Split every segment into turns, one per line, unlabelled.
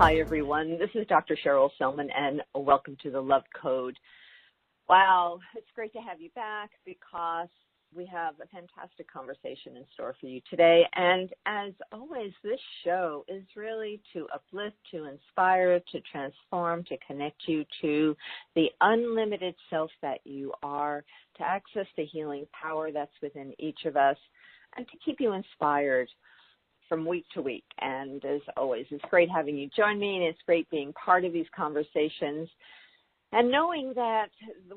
Hi, everyone. This is Dr. Cheryl Selman, and welcome to the Love Code. Wow, it's great to have you back because we have a fantastic conversation in store for you today. And as always, this show is really to uplift, to inspire, to transform, to connect you to the unlimited self that you are, to access the healing power that's within each of us, and to keep you inspired from week to week. And as always, it's great having you join me, and it's great being part of these conversations and knowing that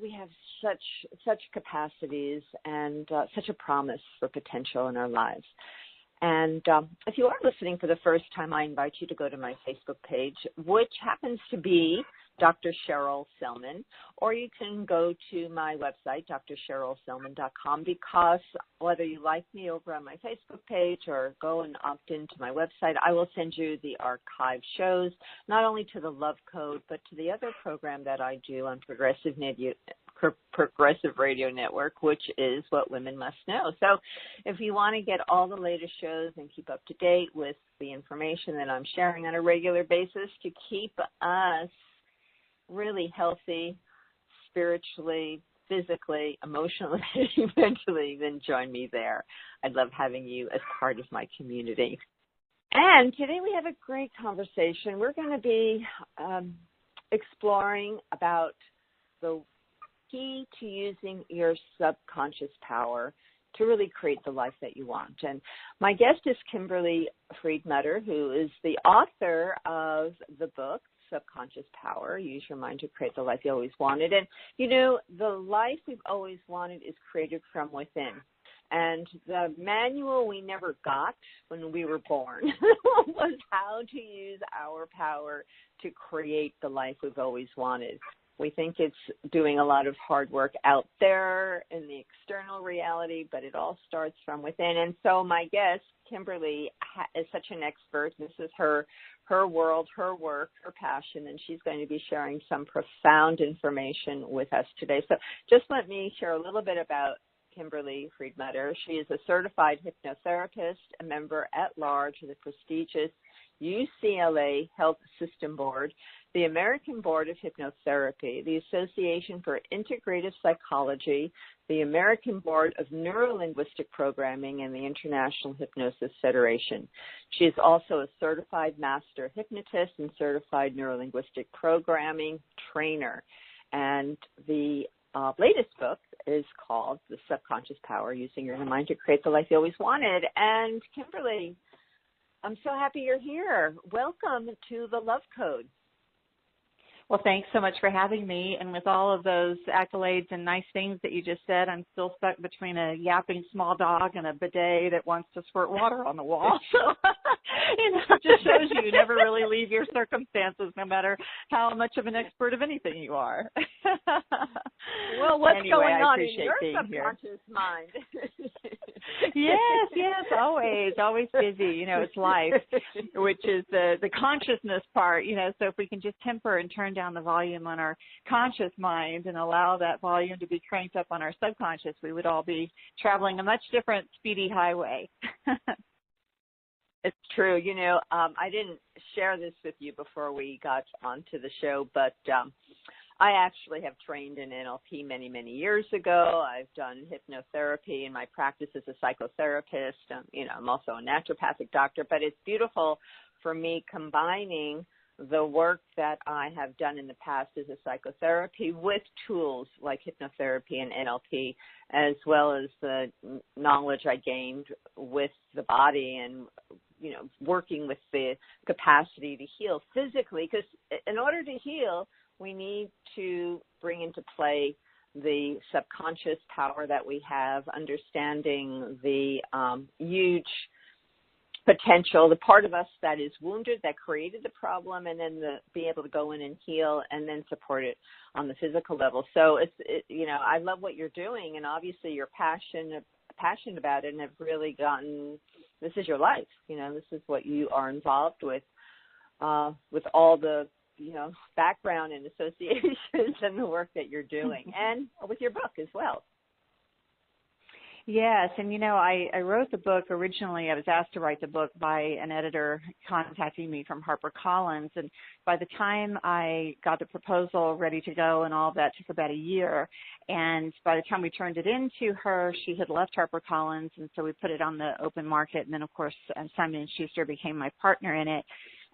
we have such capacities and such a promise for potential in our lives. And if you are listening for the first time, I invite you to go to my Facebook page, which happens to be Dr. Cheryl Selman, or you can go to my website, drcherylselman.com, because whether you like me over on my Facebook page or go and opt into my website, I will send you the archive shows, not only to the Love Code, but to the other program that I do on Progressive Radio Network, which is What Women Must Know. So if you want to get all the latest shows and keep up to date with the information that I'm sharing on a regular basis to keep us really healthy, spiritually, physically, emotionally, mentally, then join me there. I'd love having you as part of my community. And today we have a great conversation. We're going to be exploring about the key to using your subconscious power to really create the life that you want. And my guest is Kimberly Friedmutter, who is the author of the book, Subconscious Power, Use Your Mind to Create the Life You Always Wanted. And, you know, the life we've always wanted is created from within. And the manual we never got when we were born was how to use our power to create the life we've always wanted. We think it's doing a lot of hard work out there in the external reality, but it all starts from within. And so my guest, Kimberly, is such an expert. This is her world, her work, her passion, and she's going to be sharing some profound information with us today. So just let me share a little bit about Kimberly Friedmutter. She is a certified hypnotherapist, a member at large of the prestigious UCLA Health System Board, the American Board of Hypnotherapy, the Association for Integrative Psychology, the American Board of Neuro-Linguistic Programming, and the International Hypnosis Federation. She is also a certified Master Hypnotist and certified Neuro-Linguistic Programming trainer. And the latest book is called The Subconscious Power, Using Your Mind to Create the Life You Always Wanted. And Kimberly, I'm so happy you're here. Welcome to the Love Code.
Well, thanks so much for having me. And with all of those accolades and nice things that you just said, I'm still stuck between a yapping small dog and a bidet that wants to squirt water on the wall. So, it just shows you never really leave your circumstances, no matter how much of an expert of anything you are.
Well, what's
anyway,
going on
in
your
being
subconscious
here.
mind?
Yes, always busy. You know, it's life, which is the consciousness part, you know, so if we can just temper and turn down the volume on our conscious mind and allow that volume to be cranked up on our subconscious, we would all be traveling a much different speedy highway.
It's true. You know, I didn't share this with you before we got onto the show, but I actually have trained in NLP many, many years ago. I've done hypnotherapy in my practice as a psychotherapist. You know, I'm also a naturopathic doctor, but it's beautiful for me combining the work that I have done in the past as a psychotherapy with tools like hypnotherapy and NLP, as well as the knowledge I gained with the body and, you know, working with the capacity to heal physically. Because in order to heal, we need to bring into play the subconscious power that we have, understanding the huge potential, the part of us that is wounded, that created the problem, and then be able to go in and heal and then support it on the physical level. So, you know, I love what you're doing, and obviously you're passionate about it and have really gotten, this is your life. You know, this is what you are involved with all the, you know, background and associations and the work that you're doing, and with your book as well.
Yes, and I wrote the book originally. I was asked to write the book by an editor contacting me from HarperCollins, and by the time I got the proposal ready to go and all of that took about a year, and by the time we turned it into her, she had left HarperCollins, and so we put it on the open market, and then of course Simon & Schuster became my partner in it.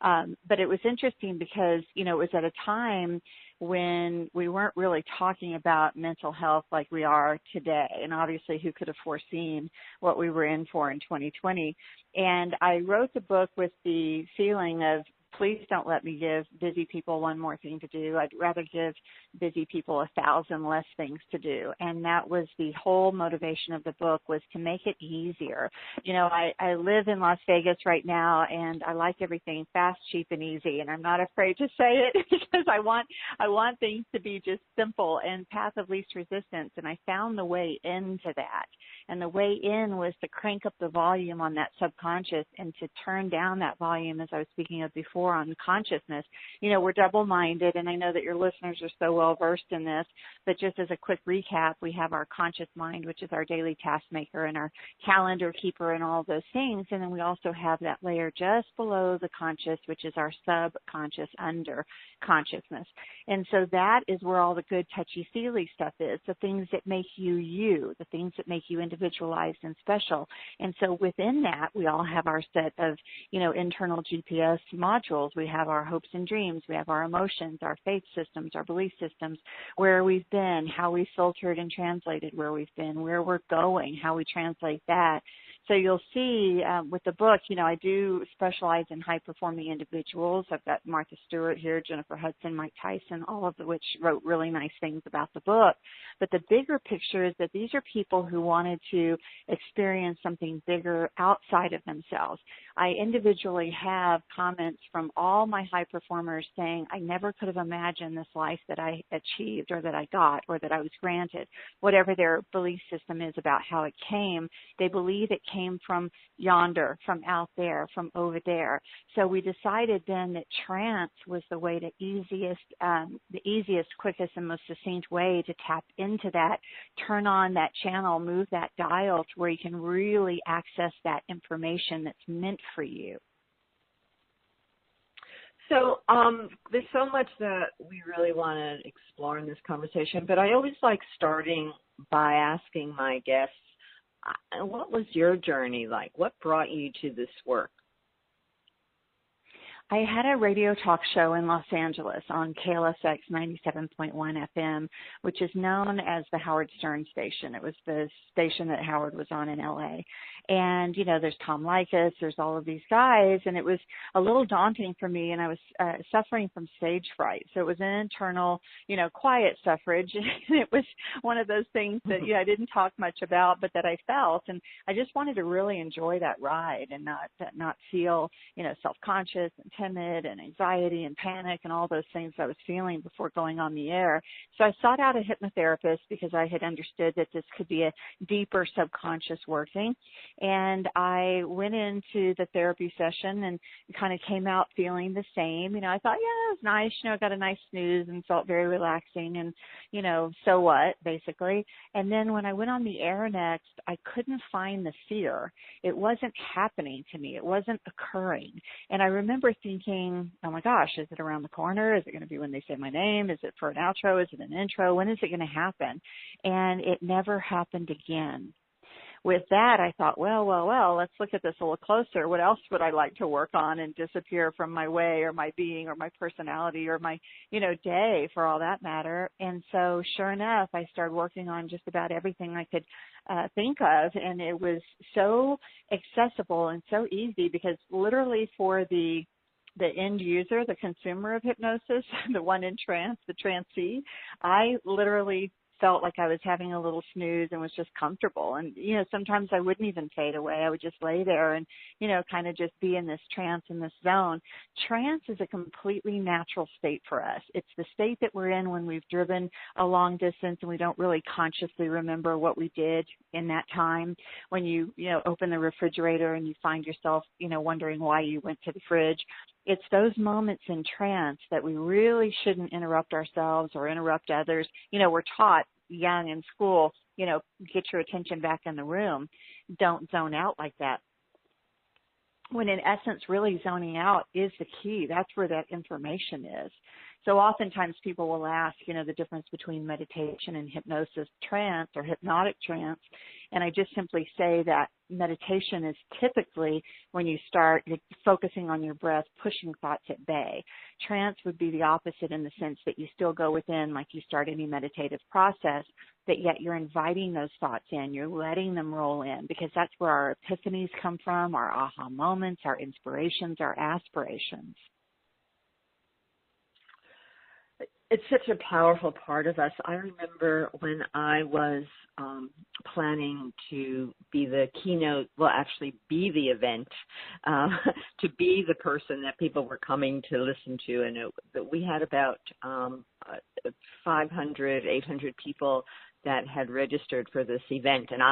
But it was interesting because, it was at a time when we weren't really talking about mental health like we are today. And obviously, who could have foreseen what we were in for in 2020? And I wrote the book with the feeling of, please don't let me give busy people one more thing to do. I'd rather give busy people 1,000 less things to do. And that was the whole motivation of the book, was to make it easier. I live in Las Vegas right now, and I like everything fast, cheap, and easy. And I'm not afraid to say it because I want things to be just simple and path of least resistance. And I found the way into that. And the way in was to crank up the volume on that subconscious and to turn down that volume, as I was speaking of before, on consciousness. We're double-minded, and I know that your listeners are so well-versed in this, but just as a quick recap, we have our conscious mind, which is our daily task maker and our calendar keeper and all those things, and then we also have that layer just below the conscious, which is our subconscious, under consciousness. And so that is where all the good touchy-feely stuff is, the things that make you, the things that make you individualized and special. And so within that, we all have our set of, internal GPS modules. We have our hopes and dreams. We have our emotions, our faith systems, our belief systems, where we've been, how we filtered and translated where we've been, where we're going, how we translate that. So you'll see with the book, I do specialize in high-performing individuals. I've got Martha Stewart here, Jennifer Hudson, Mike Tyson, all of which wrote really nice things about the book. But the bigger picture is that these are people who wanted to experience something bigger outside of themselves. I individually have comments from all my high performers saying, I never could have imagined this life that I achieved or that I got or that I was granted. Whatever their belief system is about how it came, they believe it came from yonder, from out there, from over there. So we decided then that trance was the way the easiest, quickest, and most succinct way to tap into that, turn on that channel, move that dial to where you can really access that information that's meant for you.
So there's so much that we really want to explore in this conversation, but I always like starting by asking my guests, what was your journey like? What brought you to this work?
I had a radio talk show in Los Angeles on KLSX 97.1 FM, which is known as the Howard Stern station. It was the station that Howard was on in LA. And, there's Tom Likas, there's all of these guys, and it was a little daunting for me, and I was suffering from stage fright. So it was an internal, quiet suffrage. It was one of those things that, I didn't talk much about, but that I felt. And I just wanted to really enjoy that ride and not feel, self-conscious and timid and anxiety and panic and all those things I was feeling before going on the air. So I sought out a hypnotherapist because I had understood that this could be a deeper subconscious working. And I went into the therapy session and kind of came out feeling the same. I thought, yeah, it was nice. I got a nice snooze and felt very relaxing and, so what, basically. And then when I went on the air next, I couldn't find the fear. It wasn't happening to me. It wasn't occurring. And I remember thinking, oh my gosh, is it around the corner? Is it going to be when they say my name? Is it for an outro? Is it an intro? When is it going to happen? And it never happened again. With that, I thought, well, let's look at this a little closer. What else would I like to work on and disappear from my way or my being or my personality or my, day for all that matter? And so sure enough, I started working on just about everything I could think of. And it was so accessible and so easy because literally for the end user, the consumer of hypnosis, the one in trance, the trancee, I literally felt like I was having a little snooze and was just comfortable. And, sometimes I wouldn't even fade away. I would just lay there and, kind of just be in this trance, in this zone. Trance is a completely natural state for us. It's the state that we're in when we've driven a long distance and we don't really consciously remember what we did in that time. When you, open the refrigerator and you find yourself, wondering why you went to the fridge. It's those moments in trance that we really shouldn't interrupt ourselves or interrupt others. We're taught young in school, get your attention back in the room. Don't zone out like that. When in essence, really zoning out is the key. That's where that information is. So oftentimes people will ask, the difference between meditation and hypnosis trance or hypnotic trance. And I just simply say that meditation is typically when you start focusing on your breath, pushing thoughts at bay. Trance would be the opposite in the sense that you still go within like you start any meditative process, but yet you're inviting those thoughts in. You're letting them roll in because that's where our epiphanies come from, our aha moments, our inspirations, our aspirations.
It's such a powerful part of us. I remember when I was planning to be the keynote, be the event, to be the person that people were coming to listen to. And we had about 500, 800 people that had registered for this event. And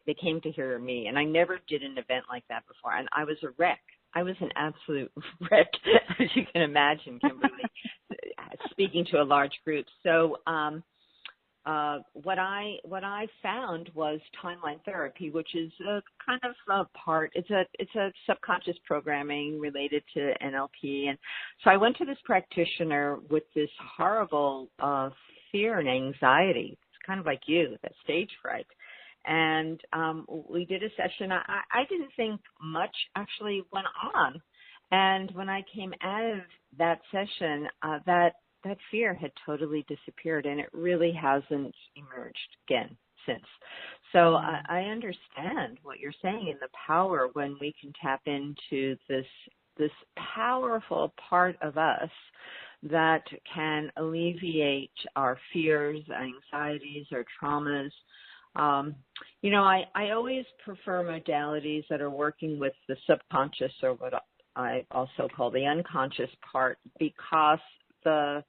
they came to hear me. And I never did an event like that before. And I was a wreck. I was an absolute wreck, as you can imagine, Kimberly, speaking to a large group. So what I found was timeline therapy, which is a kind of a part. It's a subconscious programming related to NLP. And so I went to this practitioner with this horrible fear and anxiety. It's kind of like you, that stage fright. And we did a session. I didn't think much actually went on. And when I came out of that session, that fear had totally disappeared, and it really hasn't emerged again since. So I understand what you're saying and the power when we can tap into this powerful part of us that can alleviate our fears, anxieties, or traumas. I always prefer modalities that are working with the subconscious, or what I also call the unconscious part, because the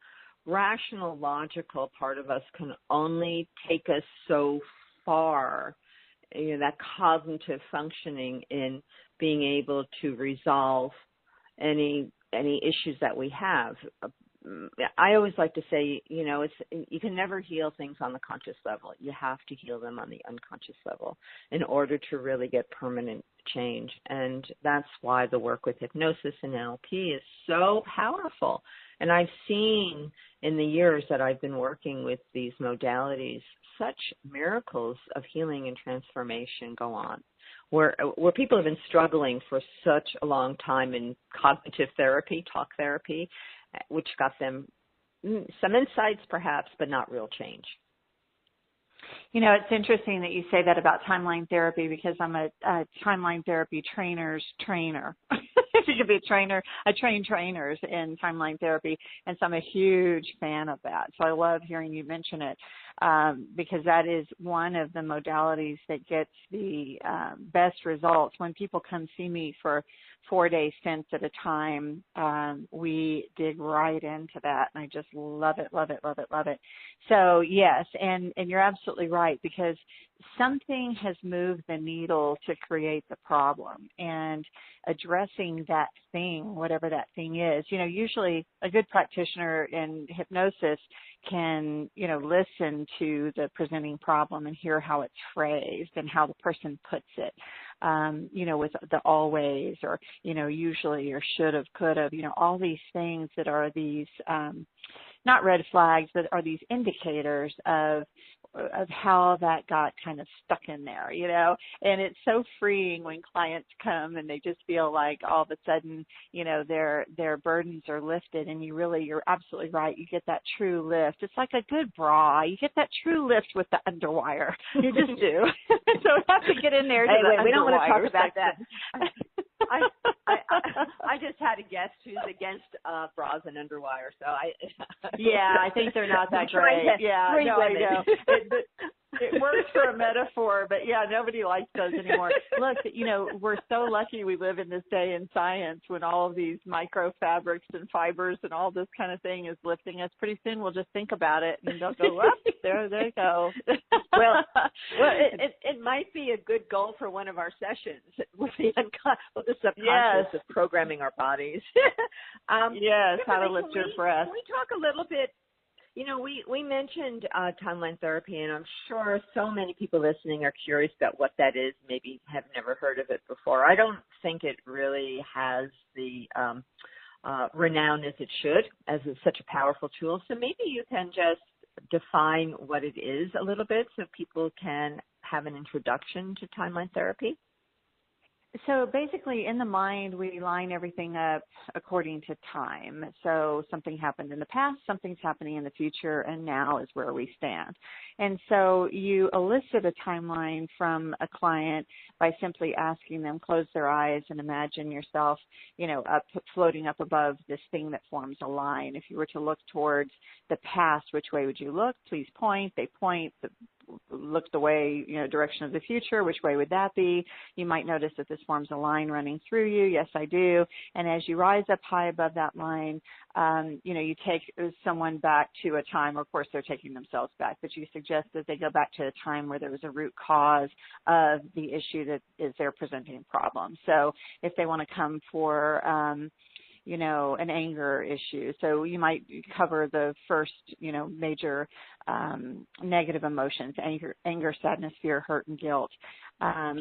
rational, logical part of us can only take us so far, that cognitive functioning in being able to resolve any issues that we have. I always like to say, you can never heal things on the conscious level. You have to heal them on the unconscious level in order to really get permanent change. And that's why the work with hypnosis and NLP is so powerful. And I've seen in the years that I've been working with these modalities, such miracles of healing and transformation go on. Where people have been struggling for such a long time in cognitive therapy, talk therapy, which got them some insights perhaps, but not real change.
It's interesting that you say that about timeline therapy because I'm a timeline therapy trainer's trainer. If you could be a trainer, I train trainers in timeline therapy, and so I'm a huge fan of that. So I love hearing you mention it because that is one of the modalities that gets the best results. When people come see me for 4-day stints at a time, we dig right into that, and I just love it, love it, love it, love it. So yes, and you're absolutely right, because something has moved the needle to create the problem, and addressing that thing, whatever that thing is. Usually a good practitioner in hypnosis can, listen to the presenting problem and hear how it's phrased and how the person puts it, with the always or, usually or should have, could have, all these things that are these, not red flags, but are these indicators of how that got kind of stuck in there, and it's so freeing when clients come and they just feel like all of a sudden, their burdens are lifted, and you're absolutely right. You get that true lift. It's like a good bra. You get that true lift with the underwire. You just do. So we have to get in there to the underwire.
We don't want to talk about that. I just had a guest who's against bras and underwire, so
I think they're not that great. I know. It works for a metaphor, but nobody likes those anymore. Look, we're so lucky we live in this day in science when all of these microfabrics and fibers and all this kind of thing is lifting us. Pretty soon we'll just think about it and they'll go, there they go.
Well, it might be a good goal for one of our sessions with the subconscious of programming our bodies.
Yes, how to lift your breath.
Can we talk a little bit? We mentioned timeline therapy, and I'm sure so many people listening are curious about what that is, maybe have never heard of it before. I don't think it really has the renown as it should, as it's such a powerful tool. So maybe you can just define what it is a little bit so people can have an introduction to timeline therapy.
So basically, in the mind, we line everything up according to time. So something happened in the past, something's happening in the future, and now is where we stand. And so you elicit a timeline from a client by simply asking them, close their eyes and imagine yourself, floating up above this thing that forms a line. If you were to look towards the past, which way would you look? Please point. They point. Look the way, direction of the future, which way would that be? You might notice that this forms a line running through you. Yes, I do. And as you rise up high above that line, you take someone back to a time, or of course they're taking themselves back, but you suggest that they go back to a time where there was a root cause of the issue that is their presenting problem. So if they want to come for, an anger issue. So you might cover the first, major negative emotions, anger, sadness, fear, hurt, and guilt.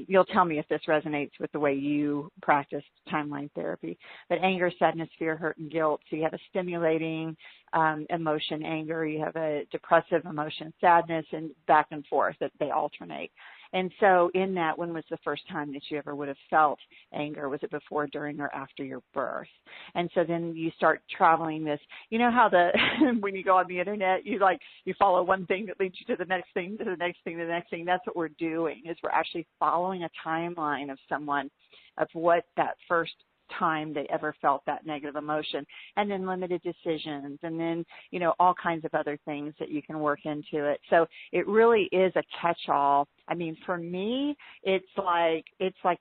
You'll tell me if this resonates with the way you practice timeline therapy. But anger, sadness, fear, hurt, and guilt. So you have a stimulating emotion, anger. You have a depressive emotion, sadness, and back and forth that they alternate. And so in that, when was the first time that you ever would have felt anger? Was it before, during, or after your birth? And so then you start traveling this. You know how when you go on the internet, you follow one thing that leads you to the next thing, to the next thing, to the next thing. That's what we're doing, is we're actually following a timeline of someone, of what that first time they ever felt that negative emotion, and then limited decisions, and then, all kinds of other things that you can work into it. So it really is a catch-all. I mean, for me, it's like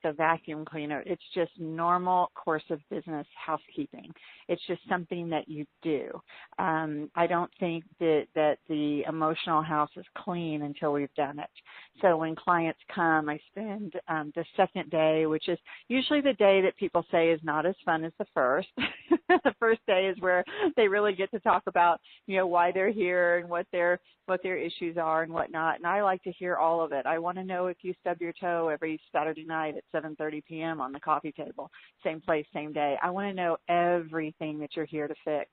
a vacuum cleaner. It's just normal course of business housekeeping. It's just something that you do. I don't think that the emotional house is clean until we've done it. So when clients come, I spend the second day, which is usually the day that people say is not as fun as the first. The first day is where they really get to talk about, why they're here and what their issues are and whatnot. And I like to hear all of it. I want to know if you stub your toe every Saturday night at 7:30 p.m. on the coffee table, same place, same day. I want to know everything that you're here to fix.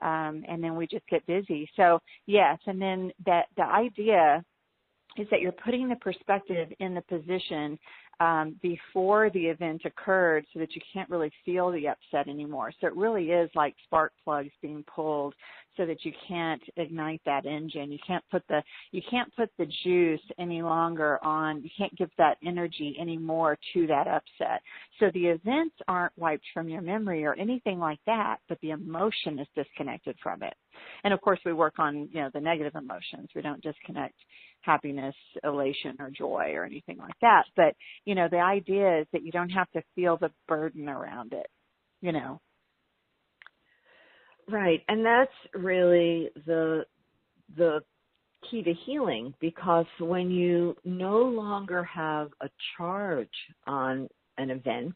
And then we just get busy. So yes, and then the idea is that you're putting the perspective in the position before the event occurred, so that you can't really feel the upset anymore. So it really is like spark plugs being pulled, so that you can't ignite that engine. You can't put the juice any longer on. You can't give that energy anymore to that upset. So the events aren't wiped from your memory or anything like that, but the emotion is disconnected from it. And of course, we work on the negative emotions. We don't disconnect happiness, elation, or joy, or anything like that. But the idea is that you don't have to feel the burden around it.
Right, and that's really the key to healing, because when you no longer have a charge on an event,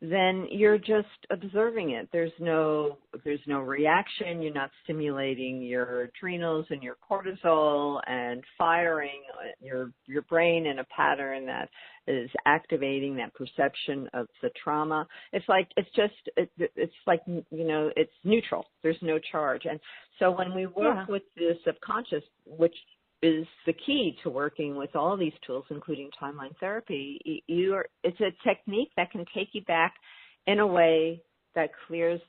then you're just observing it. There's no reaction. You're not stimulating your adrenals and your cortisol and firing your brain in a pattern that is activating that perception of the trauma. It's neutral. There's no charge. And so when we work with the subconscious, which is the key to working with all these tools, including timeline therapy, it's a technique that can take you back in a way that clears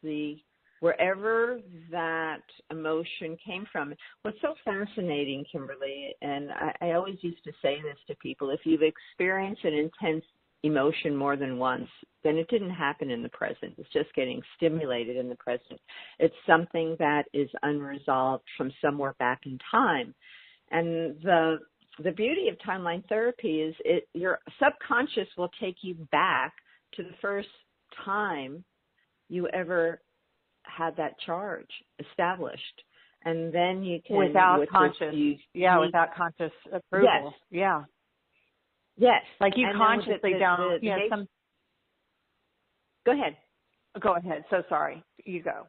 wherever that emotion came from. What's so fascinating, Kimberly, and I always used to say this to people, if you've experienced an intense emotion more than once, then it didn't happen in the present. It's just getting stimulated in the present. It's something that is unresolved from somewhere back in time. And the beauty of timeline therapy is your subconscious will take you back to the first time you ever had that charge established. And then you can...
Without conscious approval.
Yes. Yes.
Like you consciously don't...
Go ahead.
Go ahead. So sorry. You go.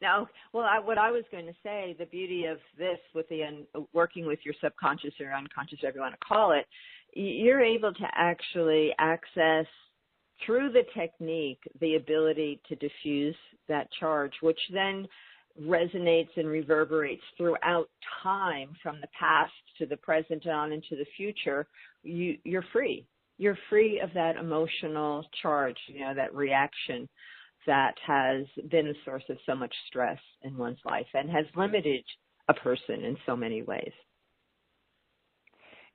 Now, well, what I was going to say, the beauty of this with the working with your subconscious or unconscious, whatever you want to call it, you're able to actually access through the technique the ability to diffuse that charge, which then resonates and reverberates throughout time from the past to the present and on into the future. You're free. You're free of that emotional charge, that reaction that has been a source of so much stress in one's life and has limited a person in so many ways.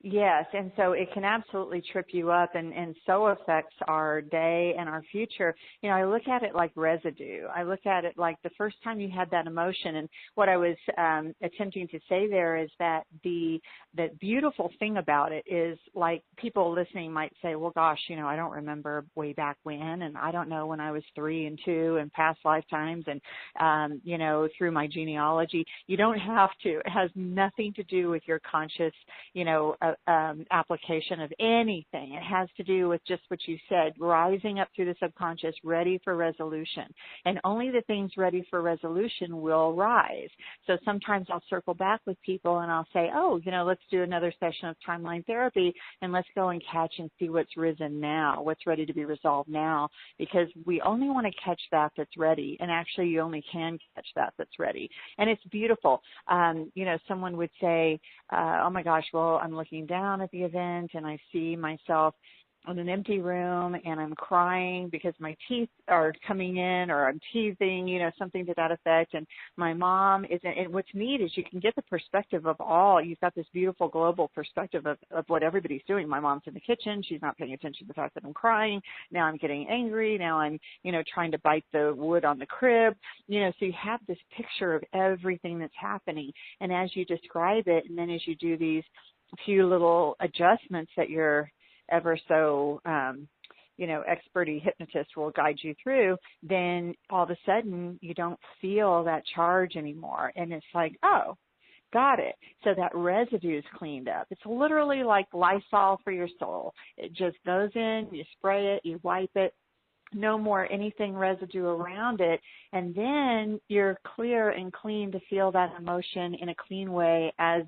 Yes, and so it can absolutely trip you up and so affects our day and our future. I look at it like residue. I look at it like the first time you had that emotion, and what I was attempting to say there is that the beautiful thing about it is, like, people listening might say, well, gosh, I don't remember way back when, and I don't know when I was 3 and 2 and past lifetimes and, through my genealogy. You don't have to. It has nothing to do with your conscious, application of anything. It has to do with just what you said, rising up through the subconscious, ready for resolution. And only the things ready for resolution will rise. So sometimes I'll circle back with people and I'll say, let's do another session of timeline therapy and let's go and catch and see what's risen now, what's ready to be resolved now, because we only want to catch that that's ready. And actually you only can catch that that's ready. And it's beautiful. Someone would say, oh my gosh, well, I'm looking down at the event and I see myself in an empty room and I'm crying because my teeth are coming in, or I'm teething, something to that effect. And my mom isn't, and what's neat is you can get the perspective of all. You've got this beautiful global perspective of what everybody's doing. My mom's in the kitchen. She's not paying attention to the fact that I'm crying. Now I'm getting angry. Now I'm, trying to bite the wood on the crib. So you have this picture of everything that's happening. And as you describe it, and then as you do these few little adjustments that you're ever so, experty hypnotist will guide you through, then all of a sudden you don't feel that charge anymore. And it's like, oh, got it. So that residue is cleaned up. It's literally like Lysol for your soul. It just goes in, you spray it, you wipe it. No more anything residue around it, and then you're clear and clean to feel that emotion in a clean way as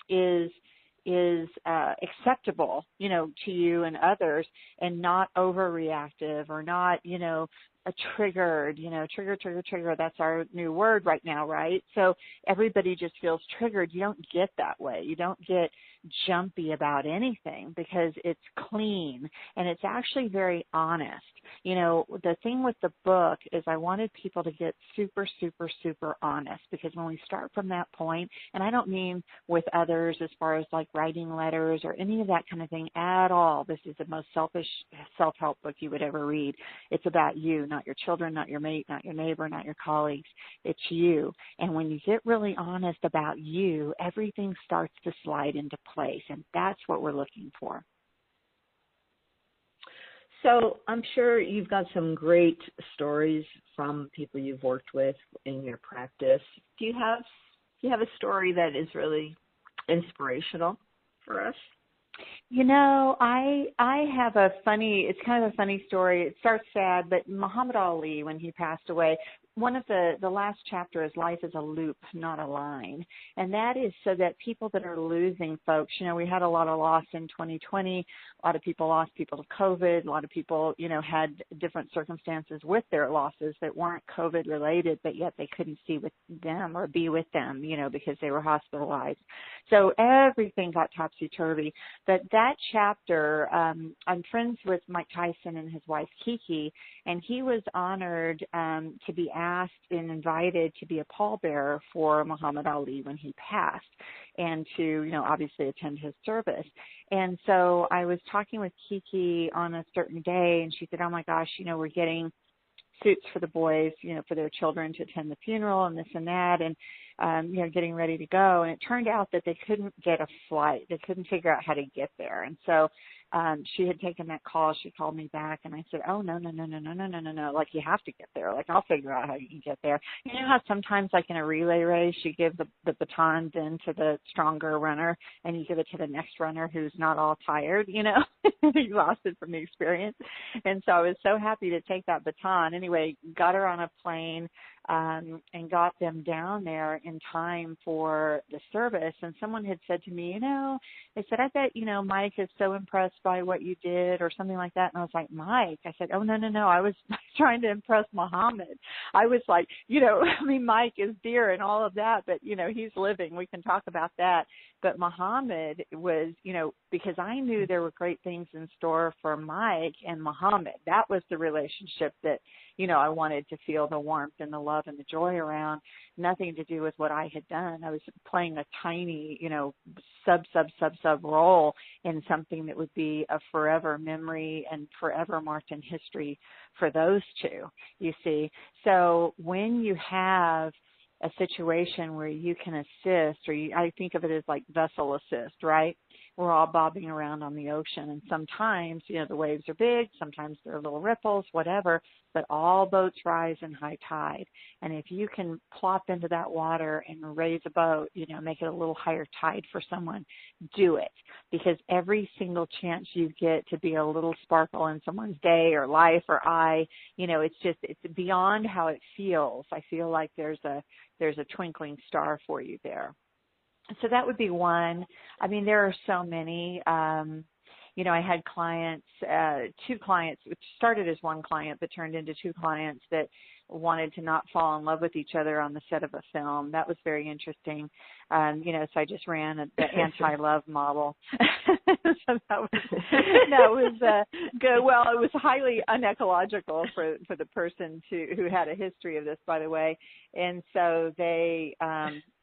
is acceptable, to you and others, and not overreactive or not, a triggered, trigger. That's our new word right now, right? So everybody just feels triggered. You don't get that way. You don't get jumpy about anything because it's clean and it's actually very honest. The thing with the book is I wanted people to get super, super, super honest, because when we start from that point, and I don't mean with others as far as like writing letters or any of that kind of thing at all. This is the most selfish self-help book you would ever read. It's about you, not your children, not your mate, not your neighbor, not your colleagues. It's you. And when you get really honest about you, everything starts to slide into place, and that's what we're looking for.
So I'm sure you've got some great stories from people you've worked with in your practice. Do you have a story that is really inspirational for us?
I have it's kind of a funny story. It starts sad, but Muhammad Ali, when he passed away, one of the last chapter is life is a loop, not a line. And that is so that people that are losing folks, we had a lot of loss in 2020. A lot of people lost people to COVID. A lot of people, had different circumstances with their losses that weren't COVID related, but yet they couldn't see with them or be with them, because they were hospitalized. So everything got topsy-turvy. But that chapter, I'm friends with Mike Tyson and his wife Kiki, and he was honored to be asked and invited to be a pallbearer for Muhammad Ali when he passed, and to, obviously attend his service. And so I was talking with Kiki on a certain day, and she said, oh my gosh, we're getting suits for the boys, for their children to attend the funeral and this and that, and getting ready to go. And it turned out that they couldn't get a flight. They couldn't figure out how to get there. And so she had taken that call. She called me back, and I said, oh, no. Like, you have to get there. Like, I'll figure out how you can get there. You know how sometimes, like in a relay race, you give the baton then to the stronger runner, and you give it to the next runner who's not all tired, exhausted from the experience. And so I was so happy to take that baton. Anyway, got her on a plane, and got them down there in time for the service. And someone had said to me, they said, I bet, Mike is so impressed by what you did or something like that. And I was like, Mike? I said, oh, no. I was trying to impress Muhammad. I was like, Mike is dear and all of that, but, he's living. We can talk about that. But Muhammad was, because I knew there were great things in store for Mike and Muhammad. That was the relationship that, I wanted to feel the warmth and the love and the joy around. Nothing to do with what I had done. I was playing a tiny, sub role in something that would be a forever memory and forever marked in history for those two, you see. So when you have a situation where you can assist, I think of it as like vessel assist, right? We're all bobbing around on the ocean, and sometimes, the waves are big, sometimes there are little ripples, whatever, but all boats rise in high tide. And if you can plop into that water and raise a boat, make it a little higher tide for someone, do it. Because every single chance you get to be a little sparkle in someone's day or life or it's beyond how it feels. I feel like there's a twinkling star for you there. So that would be one. I mean, there are so many. I had clients, 2 clients, which started as one client but turned into 2 clients that wanted to not fall in love with each other on the set of a film. That was very interesting. So I just ran the anti-love model. So that was good. Well, it was highly unecological for the person who had a history of this, by the way. And so they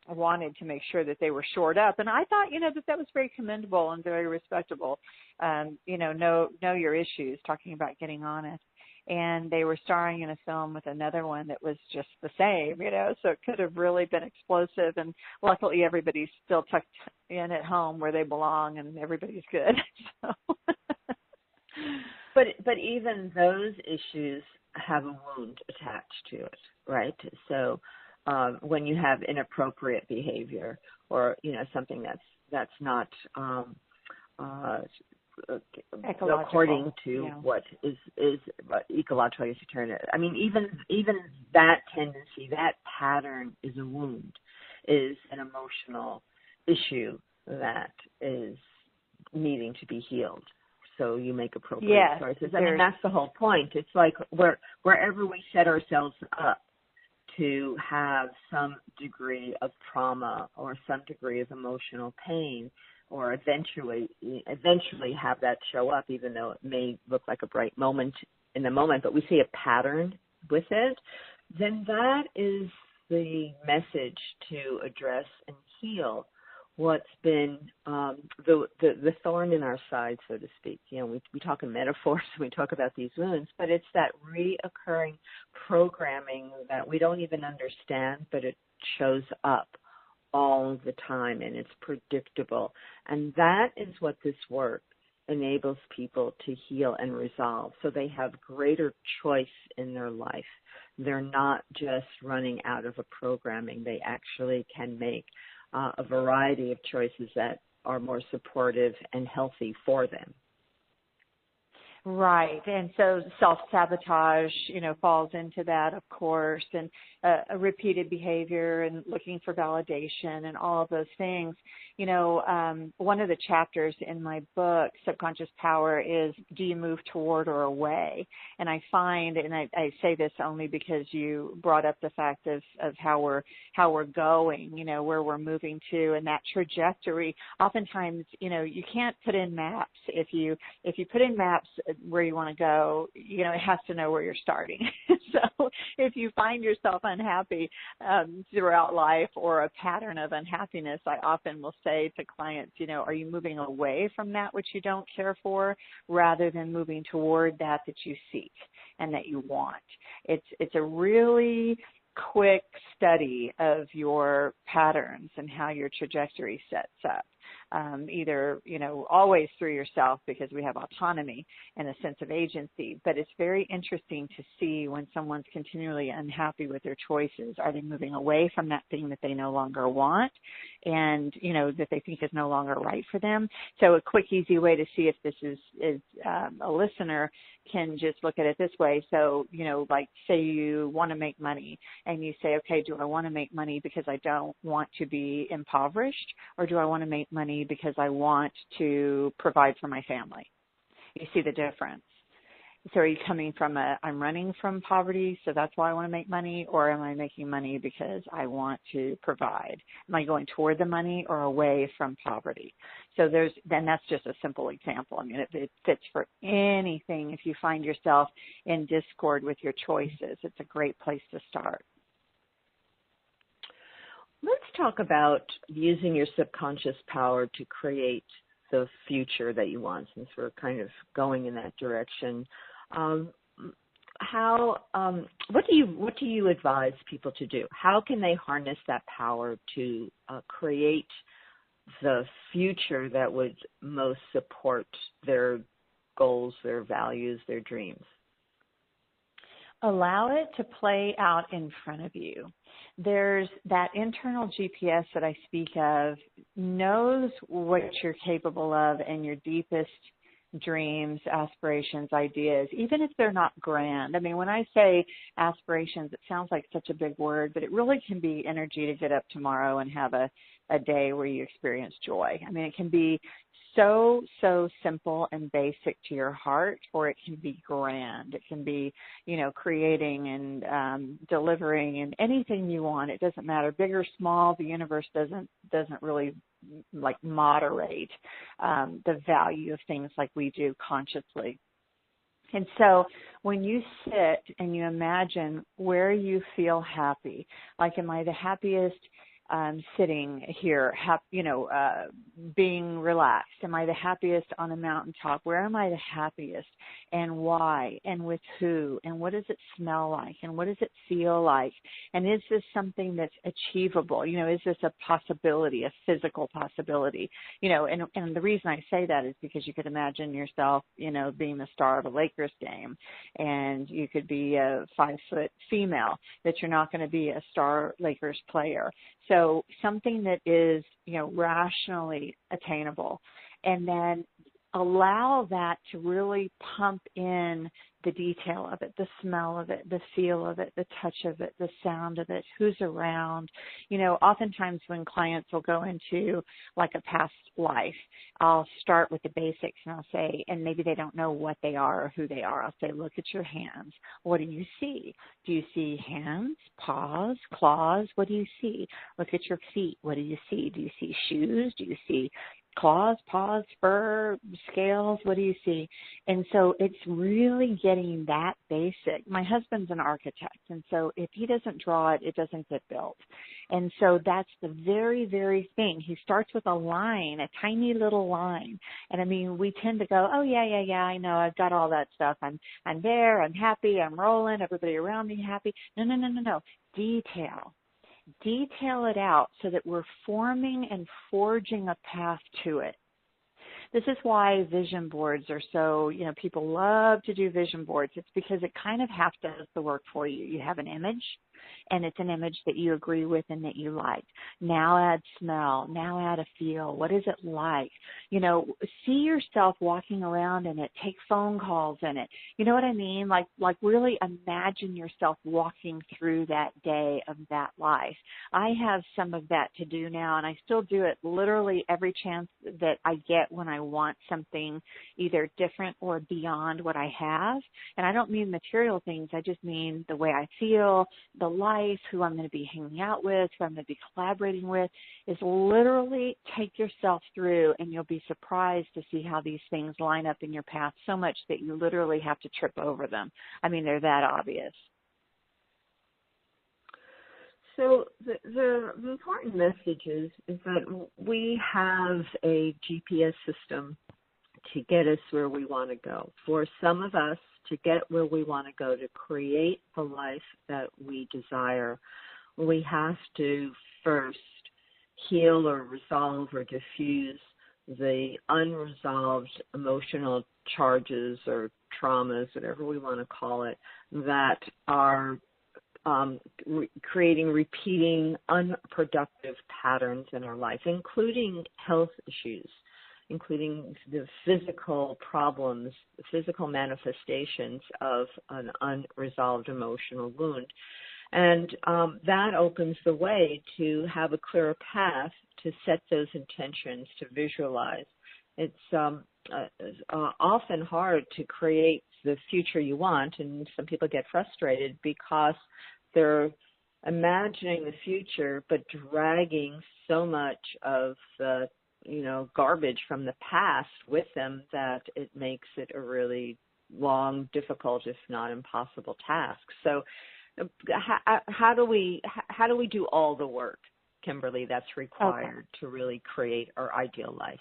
wanted to make sure that they were shored up. And I thought, that was very commendable and very respectable. Know your issues, talking about getting honest. And they were starring in a film with another one that was just the same, so it could have really been explosive. And luckily everybody's still tucked in at home where they belong and everybody's good. So.
But even those issues have a wound attached to it, right? So when you have inappropriate behavior or, something that's not according to what is ecological return. I mean, even that tendency, that pattern is a wound, is an emotional issue that is needing to be healed. So you make appropriate choices. I mean, that's the whole point. It's like wherever we set ourselves up to have some degree of trauma or some degree of emotional pain, or eventually have that show up, even though it may look like a bright moment in the moment, but we see a pattern with it, then that is the message to address and heal what's been the thorn in our side, so to speak. We talk in metaphors, we talk about these wounds, but it's that reoccurring programming that we don't even understand, but it shows up all the time, and it's predictable. And that is what this work enables people to heal and resolve, so they have greater choice in their life. They're not just running out of a programming. They actually can make a variety of choices that are more supportive and healthy for them.
Right. And so self-sabotage, falls into that, of course, and a repeated behavior and looking for validation and all of those things. One of the chapters in my book, Subconscious Power, is do you move toward or away? And I find, and I say this only because you brought up the fact of how we're going, where we're moving to, and that trajectory. Oftentimes, you can't put in maps. If you put in maps where you want to go, it has to know where you're starting. So if you find yourself unhappy throughout life, or a pattern of unhappiness, I often will say to clients, are you moving away from that which you don't care for, rather than moving toward that you seek and that you want? It's a really quick study of your patterns and how your trajectory sets up. either, always through yourself because we have autonomy and a sense of agency. But it's very interesting to see when someone's continually unhappy with their choices. Are they moving away from that thing that they no longer want and, that they think is no longer right for them? So a quick, easy way to see if this is a listener can just look at it this way. So, like say you want to make money and you say, okay, do I want to make money because I don't want to be impoverished, or do I want to make money because I want to provide for my family? You see the difference. So are you coming from I'm running from poverty, so that's why I want to make money, or am I making money because I want to provide? Am I going toward the money or away from poverty? So then that's just a simple example. I mean, it fits for anything. If you find yourself in discord with your choices, it's a great place to start.
Let's talk about using your subconscious power to create the future that you want, since we're kind of going in that direction. What do you advise people to do? How can they harness that power to create the future that would most support their goals, their values, their dreams?
Allow it to play out in front of you. There's that internal GPS that I speak of, knows what you're capable of and your deepest dreams, aspirations, ideas, even if they're not grand. I mean, when I say aspirations, it sounds like such a big word, but it really can be energy to get up tomorrow and have a day where you experience joy. I mean, it can be so simple and basic to your heart, or it can be grand. It can be, creating and delivering and anything you want. It doesn't matter, big or small. The universe doesn't really moderate the value of things like we do consciously. And so when you sit and you imagine where you feel happy, like, am I the happiest sitting here, being relaxed? Am I the happiest on a mountaintop? Where am I the happiest, and why, and with who, and what does it smell like, and what does it feel like? And is this something that's achievable? Is this a possibility, a physical possibility? And the reason I say that is because you could imagine yourself, being the star of a Lakers game, and you could be a 5-foot female, that you're not going to be a star Lakers player. So something that is, rationally attainable, and then allow that to really pump in the detail of it, the smell of it, the feel of it, the touch of it, the sound of it, who's around. Oftentimes when clients will go into like a past life, I'll start with the basics and I'll say, and maybe they don't know what they are or who they are. I'll say, look at your hands. What do you see? Do you see hands, paws, claws? What do you see? Look at your feet. What do you see? Do you see shoes? Do you see claws, paws, fur, scales? What do you see? And so it's really getting that basic. My husband's an architect, and so if he doesn't draw it, it doesn't get built. And so that's the very, very thing. He starts with a line, a tiny little line. And I mean, we tend to go, oh, yeah, I know, I've got all that stuff. I'm there, I'm happy, I'm rolling, everybody around me happy. No. Detail it out so that we're forming and forging a path to it. This is why vision boards are so, people love to do vision boards. It's because it kind of half does the work for you. You have an image, and it's an image that you agree with and that you like. Now add smell. Now add a feel. What is it like? See yourself walking around in it. Take phone calls in it. You know what I mean? Like really imagine yourself walking through that day of that life. I have some of that to do now, and I still do it literally every chance that I get when I want something either different or beyond what I have. And I don't mean material things. I just mean the way I feel, the life, who I'm going to be hanging out with, who I'm going to be collaborating with, is literally take yourself through, and you'll be surprised to see how these things line up in your path so much that you literally have to trip over them. I mean, they're that obvious.
So the important message is that we have a GPS system to get us where we want to go. For some of us, to get where we want to go, to create the life that we desire, we have to first heal or resolve or diffuse the unresolved emotional charges or traumas, whatever we want to call it, that are creating repeating unproductive patterns in our life, including health issues, including the physical problems, the physical manifestations of an unresolved emotional wound. And that opens the way to have a clearer path to set those intentions, to visualize. It's often hard to create the future you want, and some people get frustrated because they're imagining the future but dragging so much of the garbage from the past with them that it makes it a really long, difficult, if not impossible task. So how do we do all the work, Kimberly, that's required to really create our ideal life?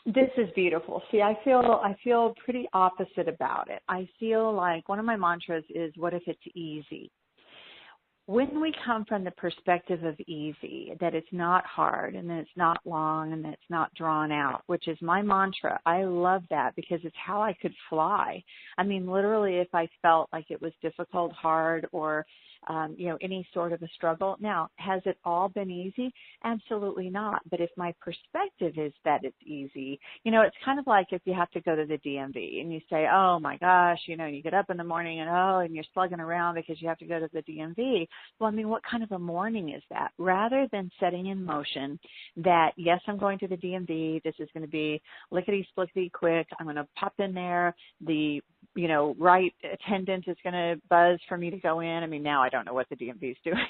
This is beautiful. See, I feel pretty opposite about it. I feel like one of my mantras is, what if it's easy? When we come from the perspective of easy, that it's not hard and that it's not long and that it's not drawn out, which is my mantra, I love that because it's how I could fly. I mean, literally, if I felt like it was difficult, hard, or any sort of a struggle. Now, has it all been easy? Absolutely not. But if my perspective is that it's easy, it's kind of like if you have to go to the DMV and you say, oh my gosh, you get up in the morning and you're slugging around because you have to go to the DMV. Well, I mean, what kind of a morning is that? Rather than setting in motion that, yes, I'm going to the DMV. This is going to be lickety-splickety quick. I'm going to pop in there. The right attendant is going to buzz for me to go in. I mean, now I don't know what the DMV is doing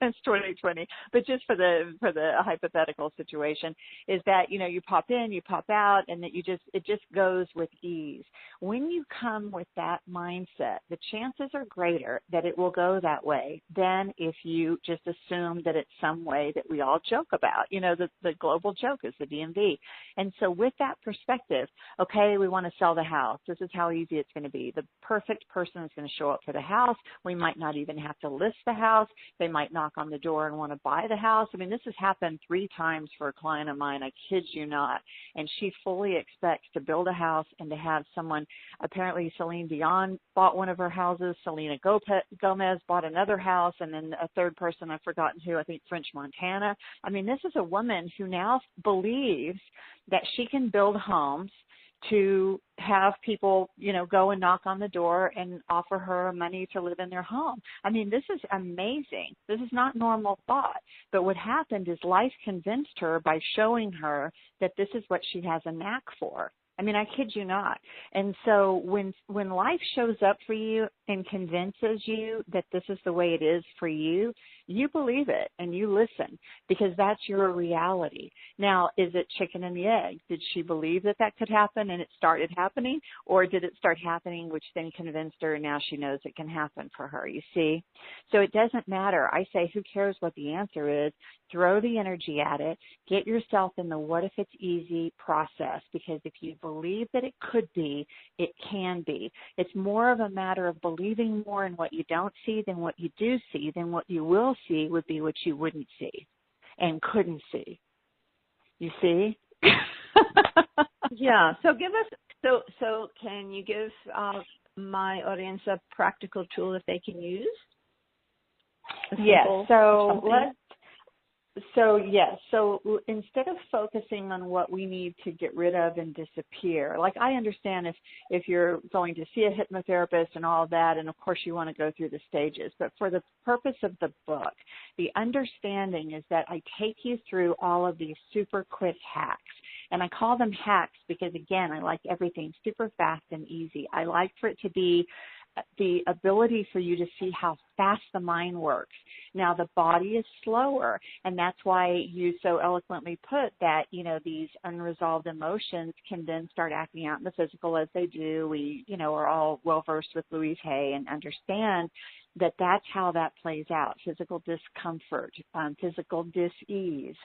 since 2020, but just for the hypothetical situation is that, you pop in, you pop out, and that it just goes with ease. When you come with that mindset, the chances are greater that it will go that way than if you just assume that it's some way that we all joke about. The global joke is the DMV. And so with that perspective, okay, we want to sell the house. This is how easy it's going to be. The perfect person is going to show up for the house. We might not even have to list the house. They might knock on the door and want to buy the house. I mean, this has happened 3 times for a client of mine. I kid you not. And she fully expects to build a house and to have someone, apparently Celine Dion bought one of her houses. Selena Gomez bought another house. And then a third person, I've forgotten who, I think French Montana. I mean, this is a woman who now believes that she can build homes to have people, go and knock on the door and offer her money to live in their home. I mean, this is amazing. This is not normal thought. But what happened is life convinced her by showing her that this is what she has a knack for. I mean, I kid you not. And so when life shows up for you and convinces you that this is the way it is for you, you believe it and you listen because that's your reality. Now, is it chicken and the egg? Did she believe that could happen and it started happening? Or did it start happening, which then convinced her and now she knows it can happen for her, you see? So it doesn't matter. I say, who cares what the answer is? Throw the energy at it. Get yourself in the what if it's easy process, because if you believe that it could be, it can be. It's more of a matter of believing more in what you don't see than what you do see, than what you will see would be what you wouldn't see and couldn't see. You see?
Yeah. So so can you give my audience a practical tool that they can use?
Yes. So instead of focusing on what we need to get rid of and disappear, like I understand if you're going to see a hypnotherapist and all of that, and of course you want to go through the stages, but for the purpose of the book, the understanding is that I take you through all of these super quick hacks. And I call them hacks because, again, I like everything super fast and easy. I like for it to be the ability for you to see how fast the mind works. Now, the body is slower, and that's why you so eloquently put that, these unresolved emotions can then start acting out in the physical as they do. We, are all well-versed with Louise Hay and understand that's how that plays out. Physical discomfort, physical dis-ease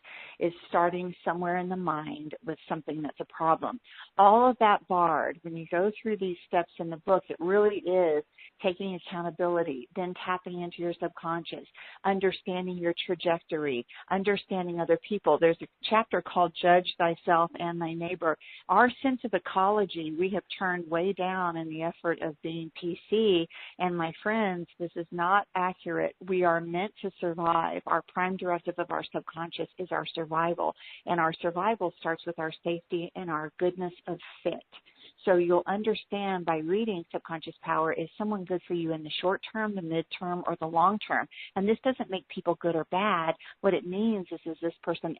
is starting somewhere in the mind with something that's a problem. All of that barred, when you go through these steps in the book, it really is taking accountability, then tapping into your subconscious, understanding your trajectory, understanding other people. There's a chapter called Judge Thyself and Thy Neighbor. Our sense of ecology, we have turned way down in the effort of being PC. And my friends, this is not accurate. We are meant to survive. Our prime directive of our subconscious is our survival. And our survival starts with our safety and our goodness of fit. So you'll understand by reading Subconscious Power, is someone good for you in the short term, the midterm, or the long term? And this doesn't make people good or bad. What it means is this person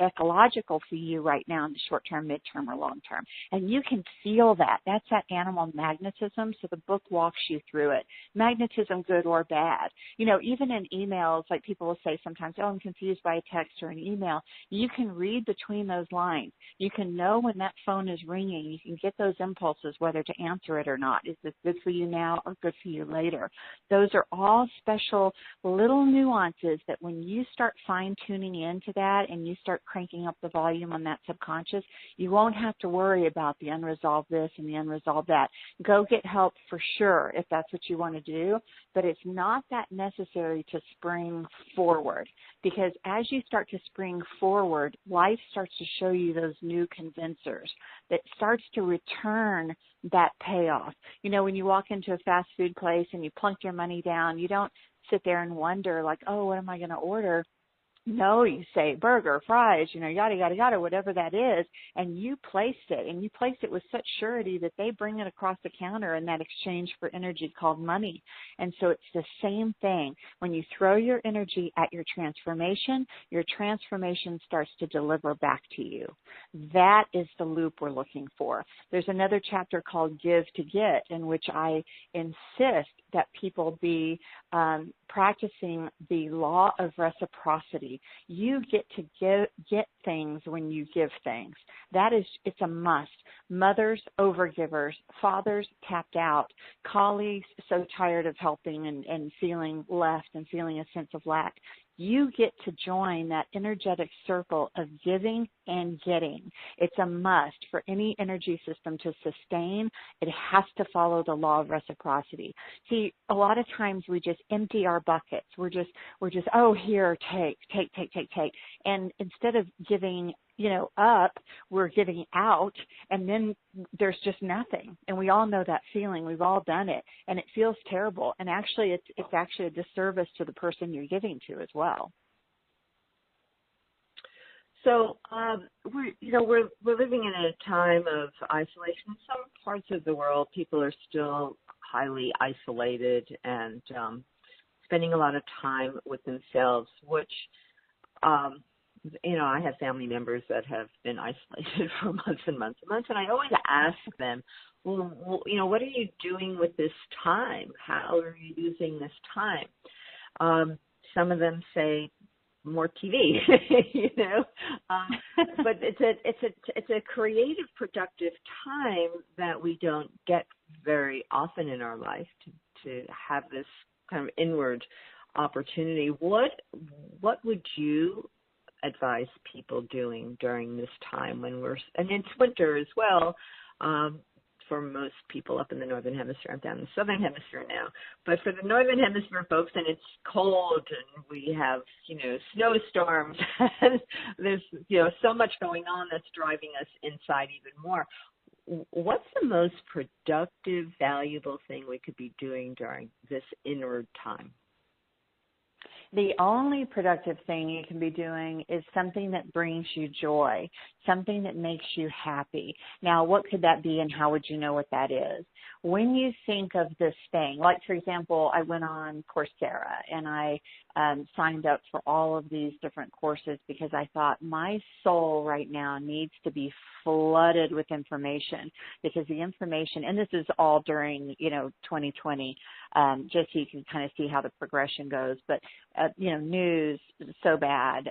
ecological for you right now in the short term, midterm, or long term? And you can feel that. That's that animal magnetism. So the book walks you through it. Magnetism, good or bad. You know, even in emails, like people will say sometimes, oh, I'm confused by a text or an email. You can read between those lines. You can know when that phone is ringing. You can get those impulses, whether to answer it or not. Is this good for you now or good for you later? Those are all special little nuances that when you start fine-tuning into that and you start cranking up the volume on that subconscious, you won't have to worry about the unresolved this and the unresolved that. Go get help for sure if that's what you want to do, but it's not that necessary to spring forward, because as you start to spring forward, life starts to show you those new convincers that starts to return that payoff. You know, when you walk into a fast food place and you plunk your money down, you don't sit there and wonder like, oh, what am I going to order? No, you say burger, fries, you know, yada, yada, yada, whatever that is, and you place it, and you place it with such surety that they bring it across the counter in that exchange for energy called money. And so it's the same thing. When you throw your energy at your transformation starts to deliver back to you. That is the loop we're looking for. There's another chapter called Give to Get, in which I insist that people be practicing the law of reciprocity. You get to get things when you give things. That is, it's a must. Mothers, overgivers, fathers, tapped out, colleagues, so tired of helping and feeling left and feeling a sense of lack. You get to join that energetic circle of giving and getting. It's a must for any energy system to sustain. It has to follow the law of reciprocity. See, a lot of times we just empty our buckets. We're just, oh, here, take. And instead of giving, up, we're giving out, and then there's just nothing. And we all know that feeling. We've all done it, and it feels terrible. And actually, it's actually a disservice to the person you're giving to as well.
So we're living in a time of isolation. In some parts of the world, people are still highly isolated and spending a lot of time with themselves, which I have family members that have been isolated for months and months and months, and I always ask them, well, what are you doing with this time? How are you using this time? Some of them say more TV, but it's a creative, productive time that we don't get very often in our life to have this kind of inward opportunity. What would you advise people doing during this time and it's winter as well, for most people up in the Northern Hemisphere? I'm down in the Southern Hemisphere now, but for the Northern Hemisphere folks, and it's cold and we have, snowstorms and there's, so much going on that's driving us inside even more. What's the most productive, valuable thing we could be doing during this inward time?
The only productive thing you can be doing is something that brings you joy, something that makes you happy. Now, what could that be, and how would you know what that is? When you think of this thing, like, for example, I went on Coursera and I signed up for all of these different courses because I thought my soul right now needs to be flooded with information, because the information, and this is all during, 2020, just so you can kind of see how the progression goes. But news so bad,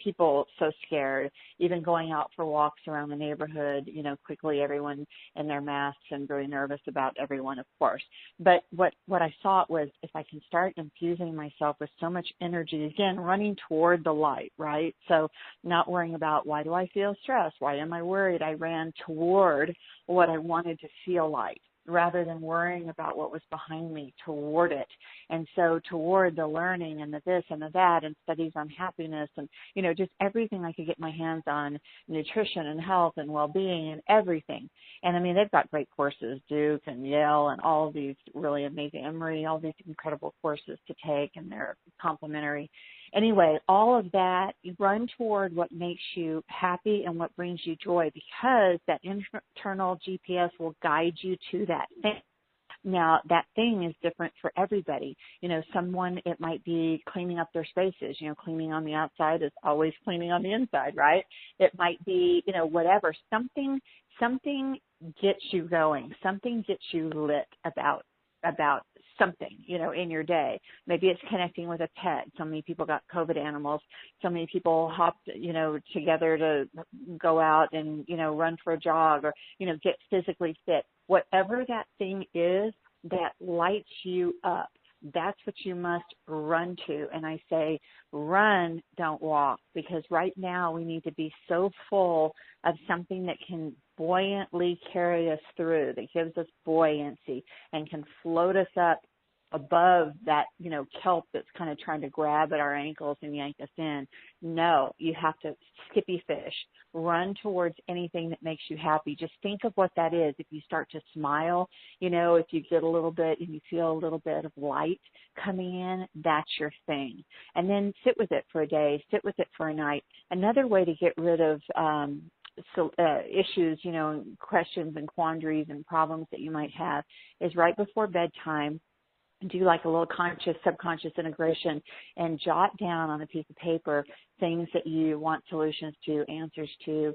people so scared, even going out for walks around the neighborhood, quickly everyone in their masks and very nervous about everyone, of course. But what I saw was if I can start infusing myself with so much energy, again, running toward the light, right? So not worrying about why do I feel stressed? Why am I worried? I ran toward what I wanted to feel like, rather than worrying about what was behind me, toward it. And so toward the learning and the this and the that and studies on happiness and, just everything I could get my hands on, nutrition and health and well-being and everything. And I mean, they've got great courses, Duke and Yale and all of these really amazing, Emory, all these incredible courses to take, and they're complimentary. Anyway, all of that, you run toward what makes you happy and what brings you joy, because that internal GPS will guide you to that thing. Now, that thing is different for everybody. Someone, it might be cleaning up their spaces. Cleaning on the outside is always cleaning on the inside, right? It might be, whatever. Something gets you going. Something gets you lit about something, in your day. Maybe it's connecting with a pet. So many people got COVID animals. So many people hopped, together to go out and, run for a jog or, get physically fit. Whatever that thing is that lights you up, that's what you must run to. And I say, run, don't walk, because right now we need to be so full of something that can buoyantly carry us through, that gives us buoyancy and can float us up above that, kelp that's kind of trying to grab at our ankles and yank us in. No, you have to skippy fish, run towards anything that makes you happy. Just think of what that is. If you start to smile, if you get a little bit, if you feel a little bit of light coming in, that's your thing. And then sit with it for a day, sit with it for a night. Another way to get rid of issues, questions and quandaries and problems that you might have is right before bedtime, do like a little conscious, subconscious integration and jot down on a piece of paper things that you want solutions to, answers to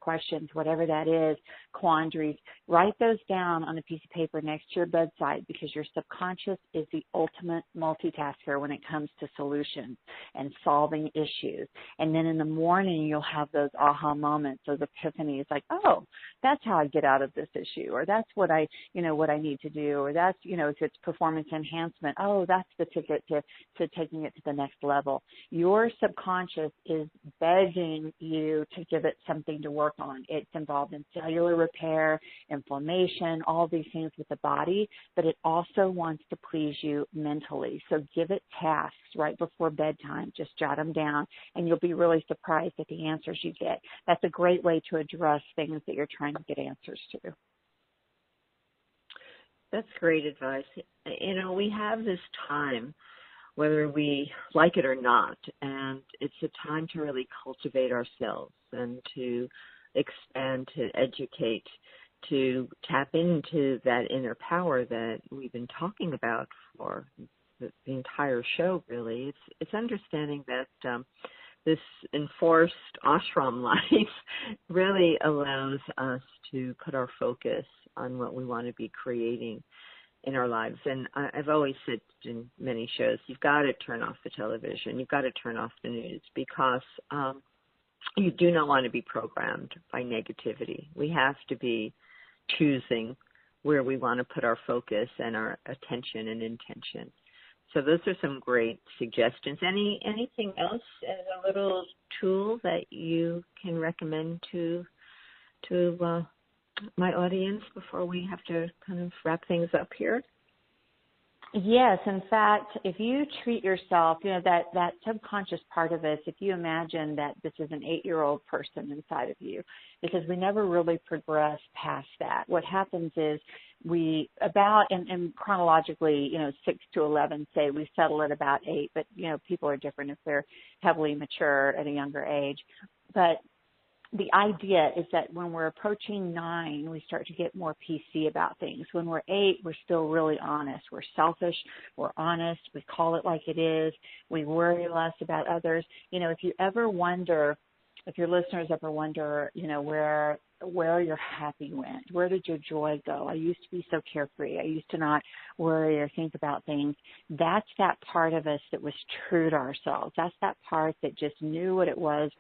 questions, whatever that is, quandaries. Write those down on a piece of paper next to your bedside, because your subconscious is the ultimate multitasker when it comes to solutions and solving issues. And then in the morning, you'll have those aha moments, those epiphanies, like, oh, that's how I get out of this issue, or that's what I need to do, or that's, if it's performance enhancement, oh, that's the ticket to taking it to the next level. Your subconscious is begging you to give it something to work on. It's involved in cellular repair, inflammation, all these things with the body, but it also wants to please you mentally. So give it tasks right before bedtime. Just jot them down, and you'll be really surprised at the answers you get. That's a great way to address things that you're trying to get answers to.
That's great advice. We have this time, whether we like it or not, and it's a time to really cultivate ourselves and to expand, to educate, to tap into that inner power that we've been talking about for the entire show, really. It's understanding that this enforced ashram life really allows us to put our focus on what we want to be creating in our lives. And I've always said in many shows, you've got to turn off the television. You've got to turn off the news, because you do not want to be programmed by negativity. We have to be choosing where we want to put our focus and our attention and intention. So those are some great suggestions. Anything else as a little tool that you can recommend to my audience before we have to kind of wrap things up here?
Yes. In fact, if you treat yourself, that subconscious part of us, if you imagine that this is an 8-year-old person inside of you, because we never really progress past that. What happens is and chronologically, 6 to 11, say we settle at about 8, but, people are different if they're heavily mature at a younger age. But the idea is that when we're approaching 9, we start to get more PC about things. When we're 8, we're still really honest. We're selfish. We're honest. We call it like it is. We worry less about others. If you ever wonder, if your listeners ever wonder, where where your happy went. Where did your joy go? I used to be so carefree. I used to not worry or think about things. That's that part of us that was true to ourselves. That's that part that just knew what it was.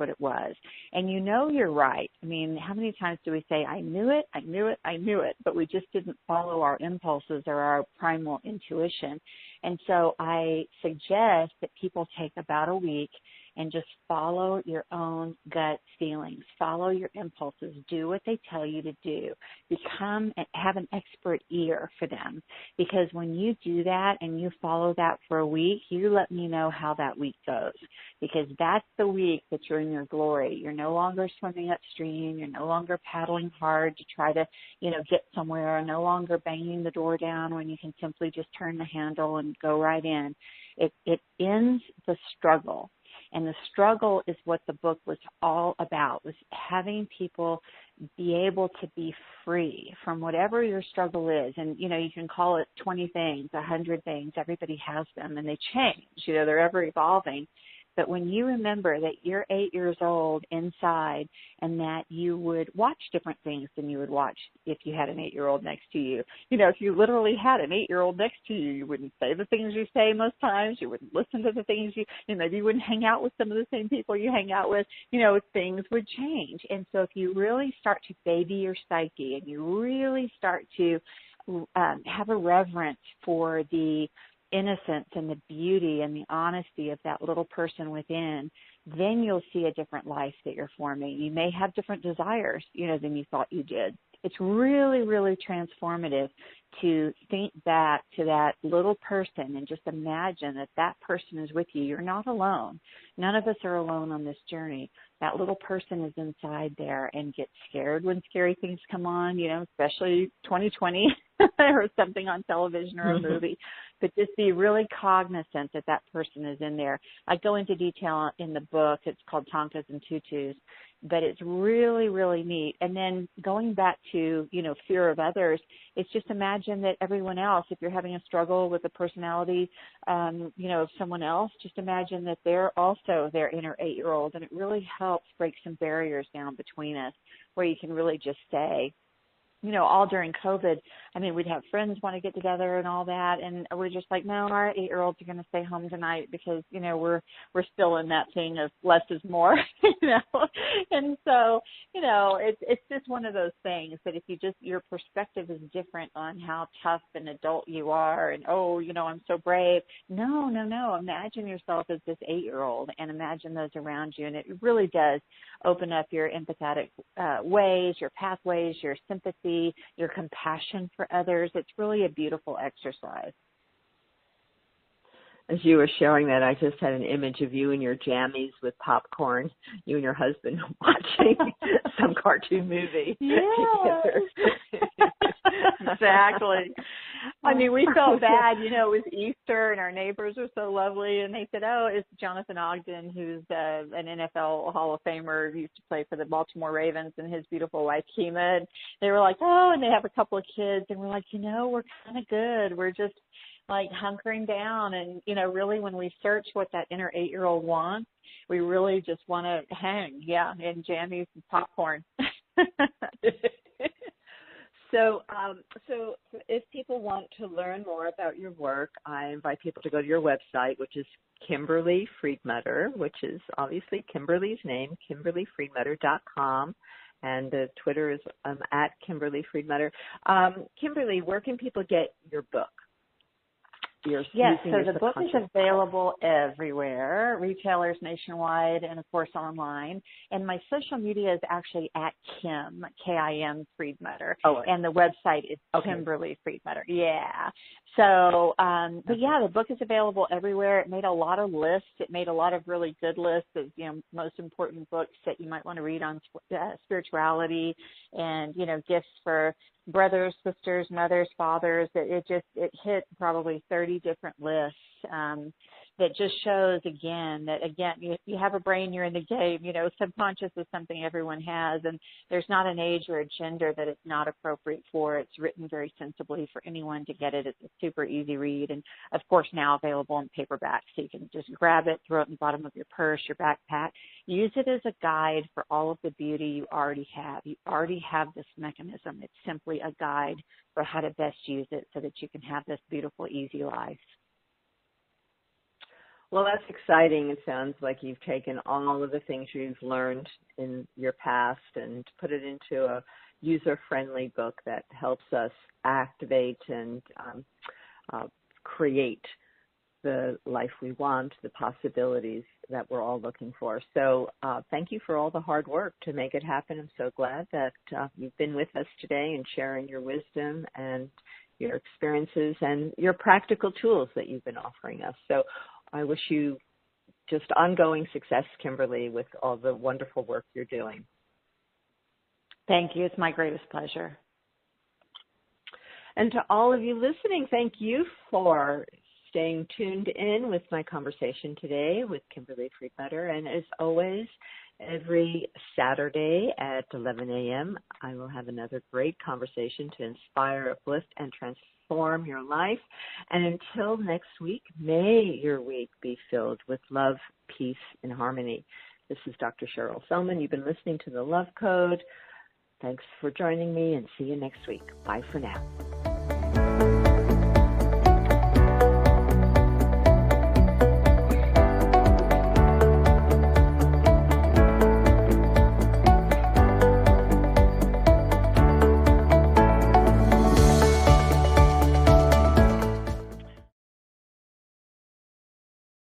And you know you're right. I mean, how many times do we say, I knew it, but we just didn't follow our impulses or our primal intuition. And so I suggest that people take about a week and just follow your own gut feelings. Follow your impulses. Do what they tell you to do. Have an expert ear for them. Because when you do that and you follow that for a week, you let me know how that week goes. Because that's the week that you're in your glory. You're no longer swimming upstream. You're no longer paddling hard to try to, get somewhere. No longer banging the door down when you can simply just turn the handle and go right in. It ends the struggle. And the struggle is what the book was all about, was having people be able to be free from whatever your struggle is. And, you can call it 20 things, 100 things. Everybody has them, and they change. They're ever evolving. But when you remember that you're 8 years old inside and that you would watch different things than you would watch if you had an 8-year-old next to you. If you literally had an 8-year-old next to you, you wouldn't say the things you say most times. You wouldn't listen to the things maybe you wouldn't hang out with some of the same people you hang out with. Things would change. And so if you really start to baby your psyche and you really start to have a reverence for the innocence and the beauty and the honesty of that little person within, then you'll see a different life that you're forming. You may have different desires, than you thought you did. It's really, really transformative to think back to that little person and just imagine that that person is with you. You're not alone. None of us are alone on this journey. That little person is inside there and gets scared when scary things come on, especially 2020 or something on television or a movie. But just be really cognizant that that person is in there. I go into detail in the book. It's called Tonkas and Tutus, but it's really, really neat. And then going back to, fear of others, it's just imagine that everyone else, if you're having a struggle with the personality, of someone else, just imagine that they're also their inner 8-year-old. And it really helps break some barriers down between us where you can really just say, all during COVID, we'd have friends want to get together and all that. And we're just like, no, our 8-year-olds are going to stay home tonight because, we're still in that thing of less is more, And so, it's just one of those things that if your perspective is different on how tough an adult you are and, I'm so brave. No. Imagine yourself as this 8-year-old and imagine those around you. And it really does open up your empathetic ways, your pathways, your sympathy, your compassion for others. It's really a beautiful exercise.
As you were sharing that, I just had an image of you in your jammies with popcorn, you and your husband watching some cartoon movie together.
Exactly. We felt bad. It was Easter and our neighbors were so lovely. And they said, it's Jonathan Ogden, who's an NFL Hall of Famer, who used to play for the Baltimore Ravens, and his beautiful wife, Kima. And they were like, and they have a couple of kids. And we're like, we're kind of good. We're just like hunkering down. And, really when we search what that inner 8-year-old wants, we really just want to hang, in jammies and popcorn.
So if people want to learn more about your work, I invite people to go to your website, which is Kimberly Friedmutter, which is obviously Kimberly's name, KimberlyFriedmutter.com. And the Twitter is at Kimberly Friedmutter. Kimberly, where can people get your book?
Yes, so the book is available everywhere, retailers nationwide, and of course online. And my social media is actually at Kim, K-I-M Friedmutter. And the website is Kimberly Friedmutter. Yeah. So, but the book is available everywhere. It made a lot of lists. It made a lot of really good lists of, most important books that you might want to read on spirituality and, gifts for brothers, sisters, mothers, fathers. It hit probably 30 different lists. that just shows, again, that, again, you have a brain, you're in the game. You know, subconscious is something everyone has, and there's not an age or a gender that it's not appropriate for. It's written very sensibly for anyone to get it. It's a super easy read, and, of course, now available in paperback, so you can just grab it, throw it in the bottom of your purse, your backpack. Use it as a guide for all of the beauty you already have. You already have this mechanism. It's simply a guide for how to best use it so that you can have this beautiful, easy life.
Well, that's exciting. It sounds like you've taken all of the things you've learned in your past and put it into a user-friendly book that helps us activate and create the life we want, the possibilities that we're all looking for. So thank you for all the hard work to make it happen. I'm so glad that you've been with us today and sharing your wisdom and your experiences and your practical tools that you've been offering us. So I wish you just ongoing success, Kimberly, with all the wonderful work you're doing.
Thank you. It's my greatest pleasure.
And to all of you listening, thank you for staying tuned in with my conversation today with Kimberly Friedmutter. And as always, every Saturday at 11 a.m., I will have another great conversation to inspire, uplift, and transform your life. And until next week, may your week be filled with love, peace, and harmony. This is Dr. Cheryl Selman. You've been listening to The Love Code. Thanks for joining me, and see you next week. Bye for now.